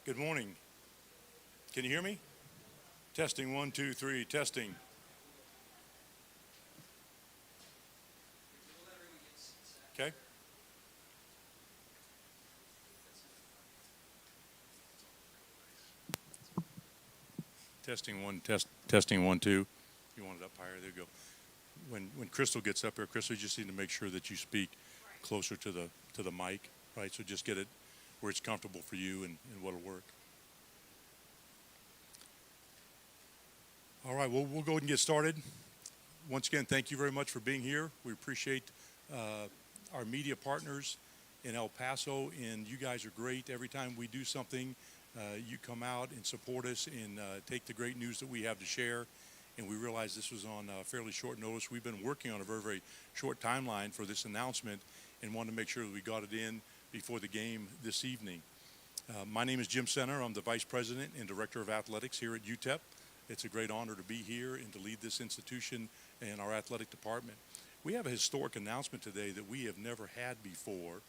Good morning. Can you hear me? Testing, 1, 2, 3, testing. Okay. Testing one, testing 1, 2. You want it up higher? There you go. When Crystal gets up here, Crystal, you just need to make sure that you speak closer to the mic, right? So just get it where it's comfortable for you and what'll work. All right, well, we'll go ahead and get started. Once again, thank you very much for being here. We appreciate our media partners in El Paso, and you guys are great. Every time we do something, you come out and support us and take the great news that we have to share. And we realize this was on fairly short notice. We've been working on a very, very short timeline for this announcement and wanted to make sure that we got it in before the game this evening. My name is Jim Center. I'm the Vice President and Director of Athletics here at UTEP. It's a great honor to be here and to lead this institution and our athletic department. We have a historic announcement today that we have never had before,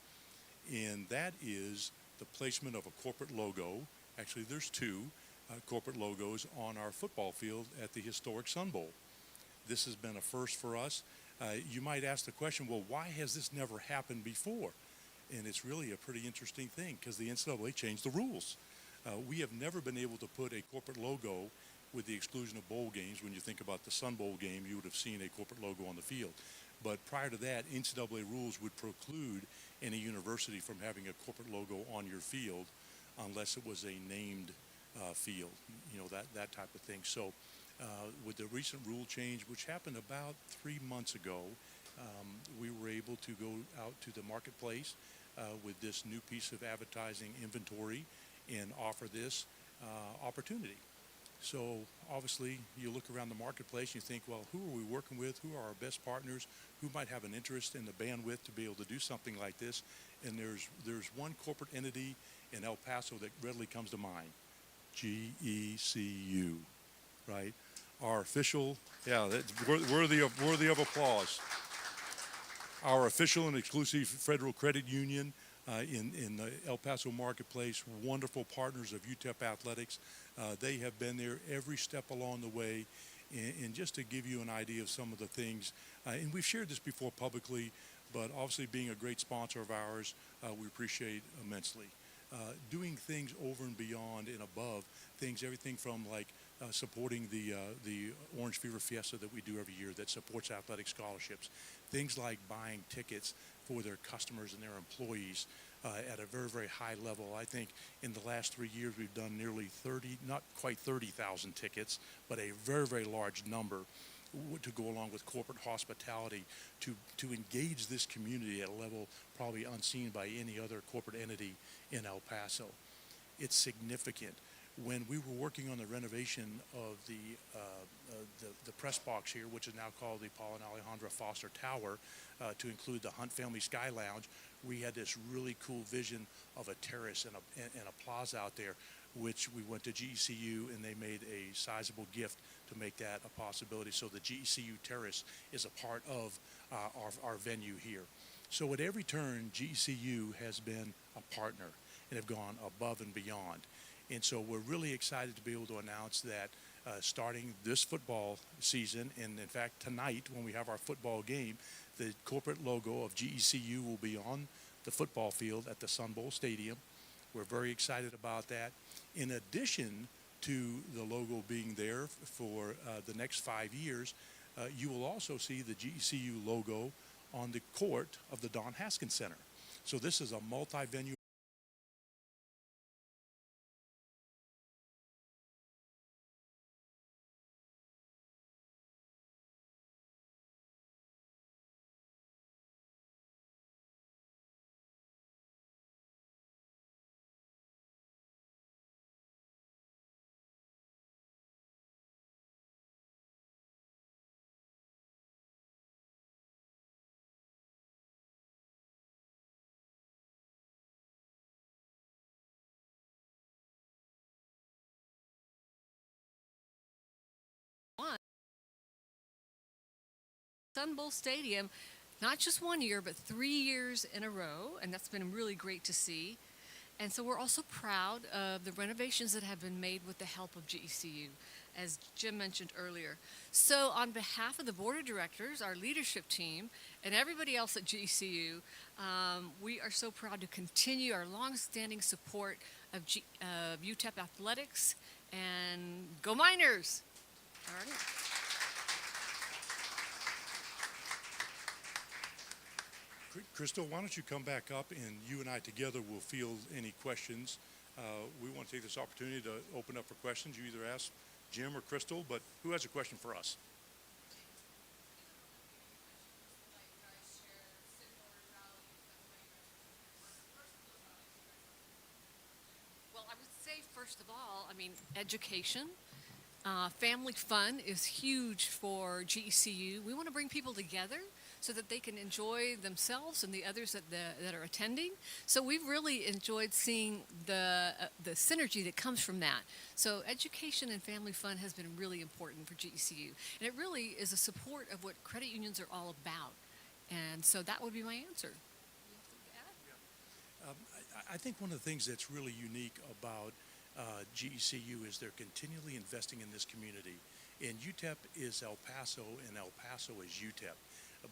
and that is the placement of a corporate logo. Actually, there's two corporate logos on our football field at the historic Sun Bowl. This has been a first for us. You might ask the question, well, why has this never happened before? And it's really a pretty interesting thing because the NCAA changed the rules. We have never been able to put a corporate logo with the exclusion of bowl games. When you think about the Sun Bowl game, you would have seen a corporate logo on the field. But prior to that, NCAA rules would preclude any university from having a corporate logo on your field unless it was a named field, you know, that type of thing. So with the recent rule change, which happened about 3 months ago, we were able to go out to the marketplace with this new piece of advertising inventory and offer this opportunity. So obviously you look around the marketplace and you think, well, who are we working with? Who are our best partners? Who might have an interest in the bandwidth to be able to do something like this? And there's one corporate entity in El Paso that readily comes to mind, GECU, right? Our official, yeah, that's worthy of applause. Our official and exclusive federal credit union in the El Paso marketplace, wonderful partners of UTEP Athletics. They have been there every step along the way. And just to give you an idea of some of the things, and we've shared this before publicly, but obviously being a great sponsor of ours, we appreciate immensely. Doing things over and beyond and above things, everything from like supporting the Orange Fever Fiesta that we do every year that supports athletic scholarships, things like buying tickets for their customers and their employees at a very, very high level. I think in the last 3 years we've done nearly 30, not quite 30,000 tickets, but a very, very large number to go along with corporate hospitality to engage this community at a level probably unseen by any other corporate entity in El Paso. It's significant. When we were working on the renovation of the press box here, which is now called the Paul and Alejandra Foster Tower, to include the Hunt Family Sky Lounge, we had this really cool vision of a terrace and a plaza out there, which we went to GECU and they made a sizable gift to make that a possibility. So the GECU terrace is a part of our venue here. So at every turn, GECU has been a partner and have gone above and beyond. And so we're really excited to be able to announce that starting this football season, and in fact tonight when we have our football game, the corporate logo of GECU will be on the football field at the Sun Bowl Stadium. We're very excited about that. In addition to the logo being there for the next 5 years, you will also see the GECU logo on the court of the Don Haskins Center. So this is a multi-venue. Sun Bowl Stadium, not just 1 year, but 3 years in a row, and that's been really great to see. And so we're also proud of the renovations that have been made with the help of GECU, as Jim mentioned earlier. So, on behalf of the board of directors, our leadership team, and everybody else at GECU, we are so proud to continue our long-standing support of UTEP Athletics, and go Miners! All right. Crystal, why don't you come back up and you and I together will field any questions. We want to take this opportunity to open up for questions. You either ask Jim or Crystal, but who has a question for us? Well, I would say, first of all, education. Family fun is huge for GECU. We want to bring people together so that they can enjoy themselves and the others that are attending. So we've really enjoyed seeing the synergy that comes from that. So education and family fun has been really important for GECU. And it really is a support of what credit unions are all about. And so that would be my answer. I think one of the things that's really unique about GECU is they're continually investing in this community. And UTEP is El Paso, and El Paso is UTEP.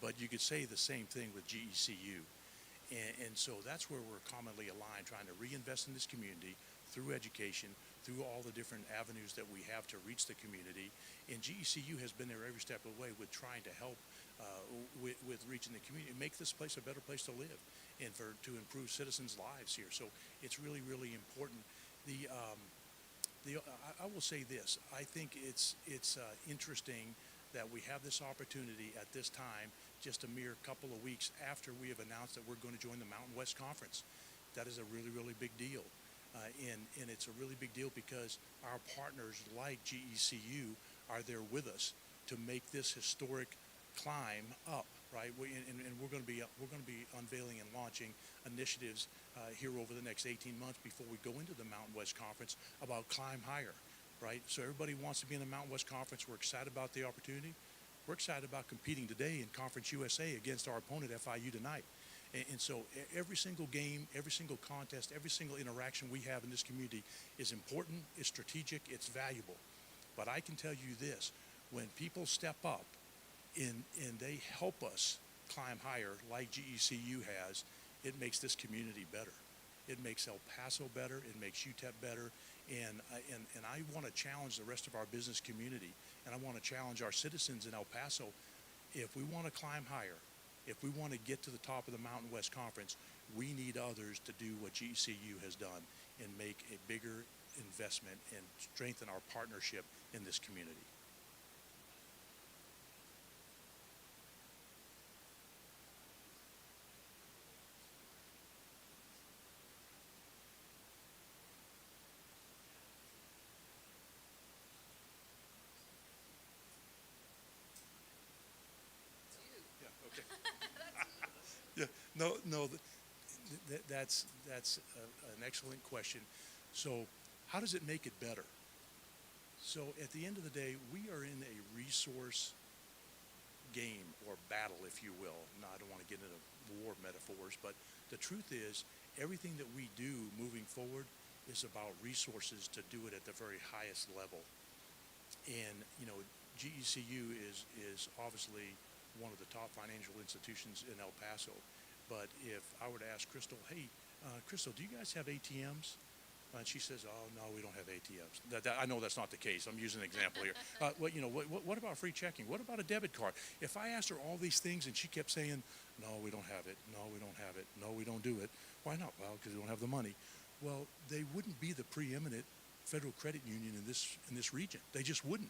But you could say the same thing with GECU. And so that's where we're commonly aligned, trying to reinvest in this community through education, through all the different avenues that we have to reach the community. And GECU has been there every step of the way with trying to help with reaching the community, make this place a better place to live, and to improve citizens' lives here. So it's really, really important. I will say this. I think it's interesting that we have this opportunity at this time, just a mere couple of weeks after we have announced that we're going to join the Mountain West Conference. That is a really, really big deal. And it's a really big deal because our partners like GECU are there with us to make this historic climb up, right? And we're going to be unveiling and launching initiatives here over the next 18 months before we go into the Mountain West Conference about climb higher, right? So everybody wants to be in the Mountain West Conference. We're excited about the opportunity. We're excited about competing today in Conference USA against our opponent FIU tonight. And so every single game, every single contest, every single interaction we have in this community is important, it's strategic, it's valuable. But I can tell you this, when people step up and they help us climb higher like GECU has, it makes this community better. It makes El Paso better, it makes UTEP better, and I want to challenge the rest of our business community, and I want to challenge our citizens in El Paso. If we want to climb higher, if we want to get to the top of the Mountain West Conference, we need others to do what GECU has done and make a bigger investment and strengthen our partnership in this community. Yeah, okay. Yeah, no, that's an excellent question. So how does it make it better? So at the end of the day, we are in a resource game or battle, if you will. Now, I don't want to get into war metaphors, but the truth is everything that we do moving forward is about resources to do it at the very highest level. And, GECU is obviously one of the top financial institutions in El Paso. But if I were to ask Crystal, hey, Crystal, do you guys have ATMs? And she says, oh, no, we don't have ATMs. I know that's not the case. I'm using an example here. What about free checking? What about a debit card? If I asked her all these things and she kept saying, no, we don't have it. No, we don't have it. No, we don't do it. Why not? Well, because we don't have the money. Well, they wouldn't be the preeminent federal credit union in this region. They just wouldn't.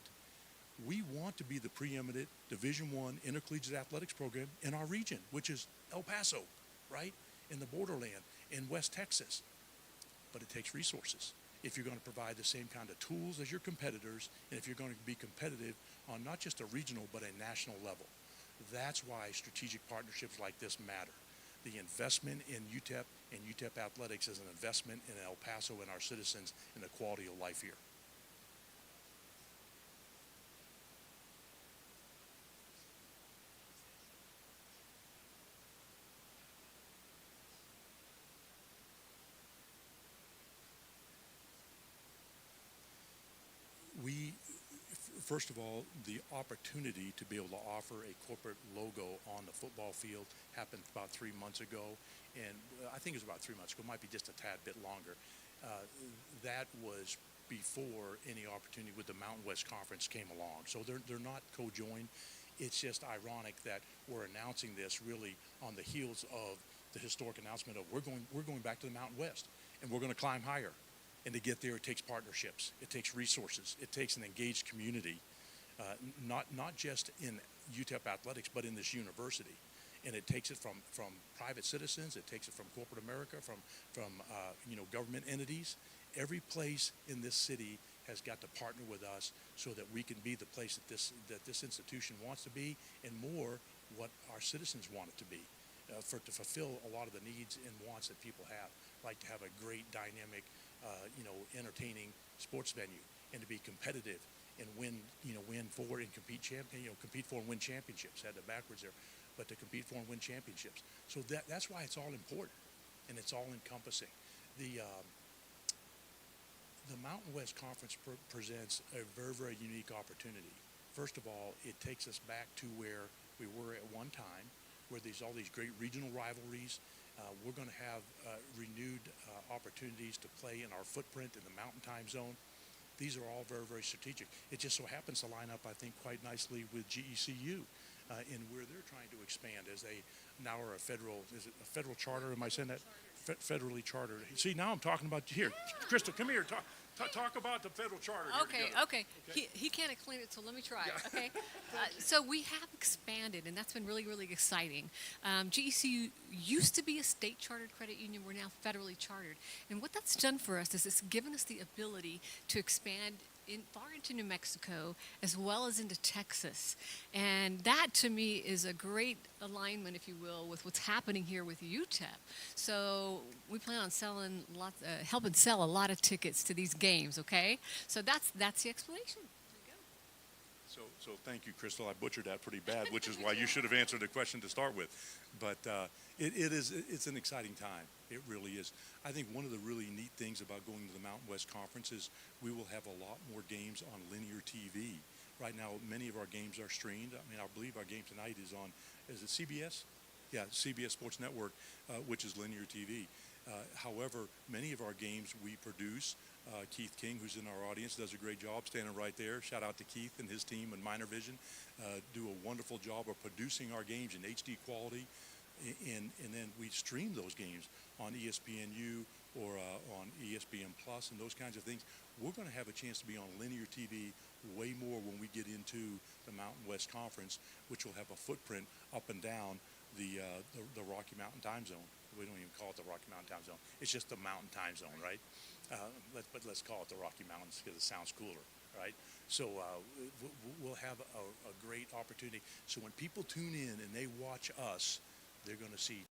We want to be the preeminent Division I intercollegiate athletics program in our region, which is El Paso, right? In the borderland, in West Texas. But it takes resources. If you're going to provide the same kind of tools as your competitors, and if you're going to be competitive on not just a regional, but a national level. That's why strategic partnerships like this matter. The investment in UTEP and UTEP Athletics is an investment in El Paso and our citizens and the quality of life here. First of all, the opportunity to be able to offer a corporate logo on the football field happened about 3 months ago, and I think it was about 3 months ago, might be just a tad bit longer. That was before any opportunity with the Mountain West Conference came along. So they're not co-joined. It's just ironic that we're announcing this really on the heels of the historic announcement of we're going back to the Mountain West, and we're going to climb higher. And to get there, it takes partnerships, it takes resources, it takes an engaged community, not just in UTEP Athletics, but in this university. And it takes it from private citizens, it takes it from corporate America, from government entities. Every place in this city has got to partner with us so that we can be the place that this institution wants to be, and more what our citizens want it to be, to fulfill a lot of the needs and wants that people have, like to have a great, dynamic, entertaining sports venue, and to be competitive and win for and compete for and win championships. Had it backwards there, but to compete for and win championships. So that's why it's all important, and it's all encompassing. The Mountain West Conference presents a very, very unique opportunity. First of all, it takes us back to where we were at one time, where there's all these great regional rivalries. We're going to have renewed opportunities to play in our footprint in the Mountain Time Zone. These are all very, very strategic. It just so happens to line up, I think, quite nicely with GECU in where they're trying to expand as they now are a federal charter? Am I saying that? Federally chartered. See, now I'm talking about, here, Crystal, come here, talk about the federal charter. Okay. He can't explain it, so let me try it, okay? So we have expanded, and that's been really, really exciting. GECU used to be a state chartered credit union. We're now federally chartered. And what that's done for us is it's given us the ability to expand far into New Mexico as well as into Texas. And that, to me, is a great alignment, if you will, with what's happening here with UTEP. So we plan on helping sell a lot of tickets to these games, okay? So that's the explanation. So thank you, Crystal. I butchered that pretty bad, which is why you should have answered the question to start with. But it's an exciting time. It really is. I think one of the really neat things about going to the Mountain West Conference is we will have a lot more games on linear TV. Right now, many of our games are streamed. I mean, I believe our game tonight is it CBS? Yeah, CBS Sports Network, which is linear TV. However, many of our games we produce. Keith King, who's in our audience, does a great job standing right there. Shout out to Keith and his team and Minor Vision. Do a wonderful job of producing our games in HD quality. And then we stream those games on ESPNU or on ESPN Plus and those kinds of things. We're going to have a chance to be on linear TV way more when we get into the Mountain West Conference, which will have a footprint up and down the Rocky Mountain Time Zone. We don't even call it the Rocky Mountain Time Zone. It's just the Mountain Time Zone, right? But let's call it the Rocky Mountains because it sounds cooler, right? So we'll have a great opportunity. So when people tune in and they watch us, they're going to see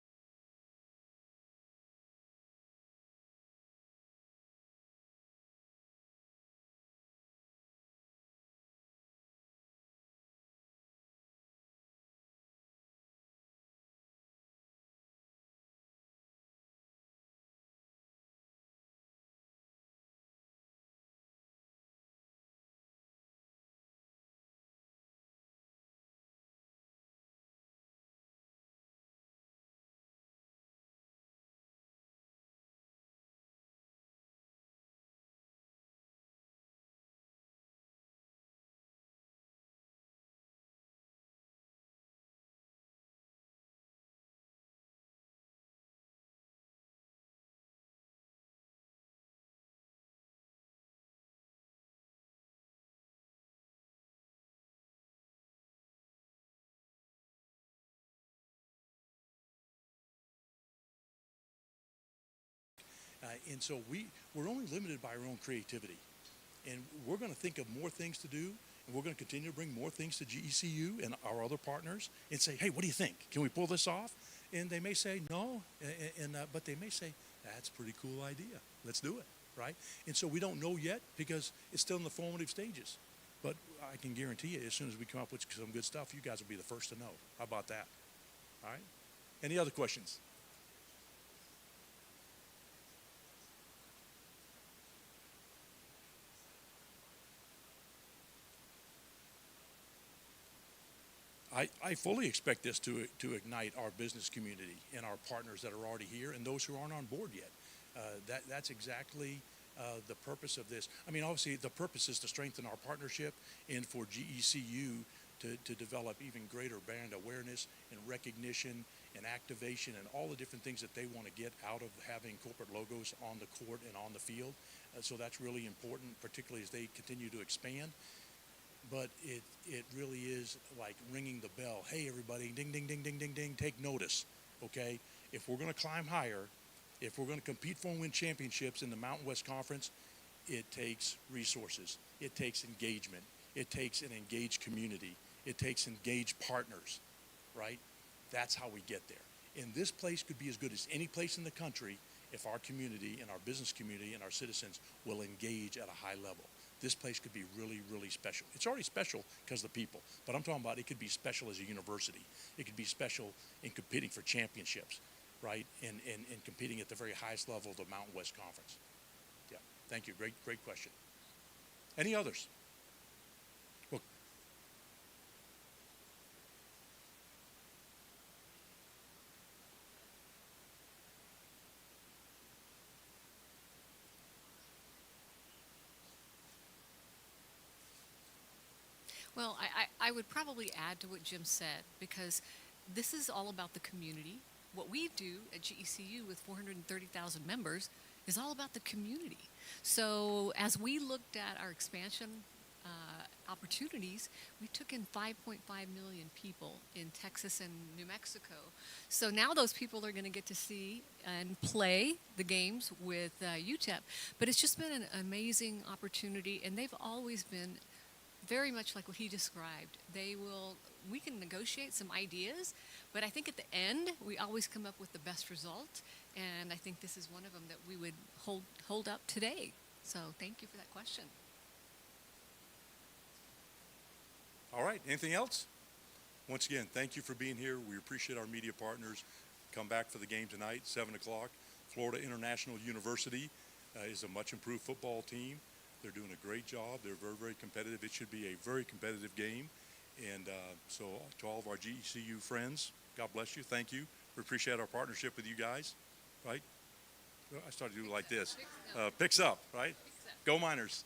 and so we're only limited by our own creativity. And we're going to think of more things to do, and we're going to continue to bring more things to GECU and our other partners and say, hey, what do you think? Can we pull this off? And they may say no, but they may say, that's a pretty cool idea. Let's do it, right? And so we don't know yet because it's still in the formative stages. But I can guarantee you, as soon as we come up with some good stuff, you guys will be the first to know. How about that? All right? Any other questions? I fully expect this to ignite our business community and our partners that are already here and those who aren't on board yet. That's exactly the purpose of this. I mean, obviously, the purpose is to strengthen our partnership and for GECU to develop even greater brand awareness and recognition and activation and all the different things that they want to get out of having corporate logos on the court and on the field. So that's really important, particularly as they continue to expand. But it really is like ringing the bell. Hey, everybody, ding, ding, ding, ding, ding, ding, take notice, okay? If we're going to climb higher, if we're going to compete for and win championships in the Mountain West Conference, it takes resources. It takes engagement. It takes an engaged community. It takes engaged partners, right? That's how we get there. And this place could be as good as any place in the country if our community and our business community and our citizens will engage at a high level. This place could be really, really special. It's already special because of the people, but I'm talking about it could be special as a university. It could be special in competing for championships, right? And competing at the very highest level of the Mountain West Conference. Yeah, thank you. Great question. Any others? Well, Well, I would probably add to what Jim said because this is all about the community. What we do at GECU with 430,000 members is all about the community. So as we looked at our expansion opportunities, we took in 5.5 million people in Texas and New Mexico. So now those people are going to get to see and play the games with UTEP. But it's just been an amazing opportunity, and they've always been very much like what he described. We can negotiate some ideas, but I think at the end, we always come up with the best result. And I think this is one of them that we would hold up today. So thank you for that question. all right, anything else? Once again, thank you for being here. We appreciate our media partners. Come back for the game tonight, 7 o'clock. Florida International University is a much improved football team. They're doing a great job. They're very, very competitive. It should be a very competitive game. And so to all of our GECU friends, God bless you. Thank you. We appreciate our partnership with you guys, right? I started to do it like this. Picks up, right? Go Miners.